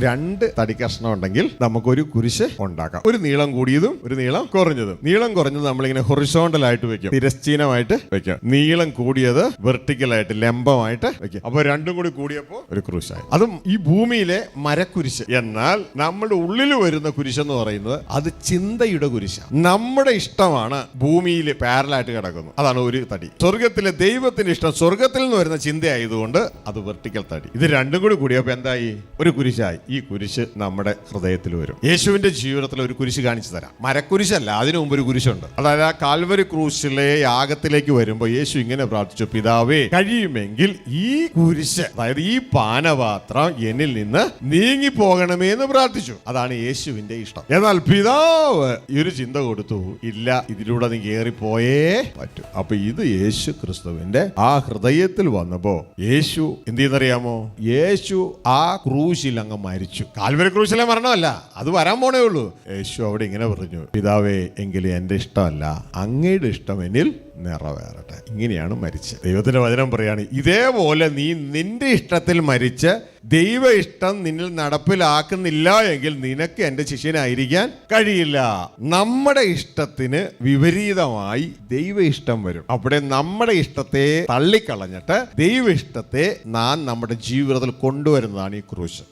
രണ്ട് തടി കഷ്ണം ഉണ്ടെങ്കിൽ നമുക്കൊരു കുരിശ് ഉണ്ടാക്കാം. ഒരു നീളം കൂടിയതും ഒരു നീളം കുറഞ്ഞതും. നീളം കുറഞ്ഞത് നമ്മളിങ്ങനെ ഹൊറിസോണ്ടൽ ആയിട്ട് വെക്കും, തിരശ്ചീനമായിട്ട് വെക്കും. നീളം കൂടിയത് വെർട്ടിക്കലായിട്ട് ലംബമായിട്ട് വെക്കും. അപ്പൊ രണ്ടും കൂടി കൂടിയപ്പോ ഒരു ക്രൂശായി. അതും ഈ ഭൂമിയിലെ മരക്കുരിശ്. എന്നാൽ നമ്മുടെ ഉള്ളിൽ വരുന്ന കുരിശ് എന്ന് പറയുന്നത് അത് ചിന്തയുടെ കുരിശാണ്. നമ്മുടെ ഇഷ്ടമാണ് ഭൂമിയിൽ പാരലായിട്ട് കിടക്കുന്നു. അതാണ് ഒരു തടി. സ്വർഗത്തിലെ ദൈവത്തിന്റെ ഇഷ്ടം സ്വർഗത്തിൽ നിന്ന് വരുന്ന ചിന്തയായതുകൊണ്ട് അത് വെർട്ടിക്കൽ തടി. ഇത് രണ്ടും കൂടി കൂടിയപ്പോ എന്തായി? ഒരു കുരിശായി. ഈ കുരിശ് നമ്മുടെ ഹൃദയത്തിൽ വരും. യേശുവിന്റെ ജീവിതത്തിൽ ഒരു കുരിശ് കാണിച്ചു തരാം. മരക്കുരിശല്ല, അതിനു മുമ്പ് ഒരു കുരിശുണ്ട്. അതായത് ആ കാൽവരി ക്രൂശിലെ യാഗത്തിലേക്ക് വരുമ്പോൾ യേശു ഇങ്ങനെ പ്രാർത്ഥിച്ചു, പിതാവേ കഴിയുമെങ്കിൽ ഈ കുരിശ്, അതായത് ഈ പാനപാത്രം എന്നിൽ നിന്ന് നീങ്ങി പോകണമേ എന്ന് പ്രാർത്ഥിച്ചു. അതാണ് യേശുവിന്റെ ഇഷ്ടം. എന്നാൽ പിതാവ് ഈ ഒരു ചിന്ത കൊടുത്തു, ഇല്ല, ഇതിലൂടെ നീ കയറിപ്പോയേ പറ്റൂ. അപ്പൊ ഇത് യേശു ക്രിസ്തുവിന്റെ ആ ഹൃദയത്തിൽ വന്നപ്പോ യേശു എന്ത് ചെയ്യുന്നറിയാമോ? യേശു ആ ക്രൂശിൽ അങ്ങ് മരിച്ചു. കാൽവരി ക്രൂശിലെ മരണമല്ല, അത് വരാൻ പോണേ ഉള്ളൂ. യേശു അവിടെ ഇങ്ങനെ പറഞ്ഞു, പിതാവേ എങ്കിലും എന്റെ ഇഷ്ടമല്ല, അങ്ങയുടെ ഇഷ്ടം എന്നിൽ നിറവേറട്ടെ. ഇങ്ങനെയാണ് മരിച്ചത്. ദൈവത്തിന്റെ വചനം പറയാണ്, ഇതേപോലെ നീ നിന്റെ ഇഷ്ടത്തിൽ മരിച്ച് ദൈവ ഇഷ്ടം നിന്നിൽ നടപ്പിലാക്കുന്നില്ല എങ്കിൽ നിനക്ക് എന്റെ ശിഷ്യനായിരിക്കാൻ കഴിയില്ല. നമ്മുടെ ഇഷ്ടത്തിന് വിപരീതമായി ദൈവ ഇഷ്ടം വരും. അവിടെ നമ്മുടെ ഇഷ്ടത്തെ തള്ളിക്കളഞ്ഞിട്ട് ദൈവ ഇഷ്ടത്തെ നാം നമ്മുടെ ജീവിതത്തിൽ കൊണ്ടുവരുന്നതാണ് ഈ ക്രൂശ്.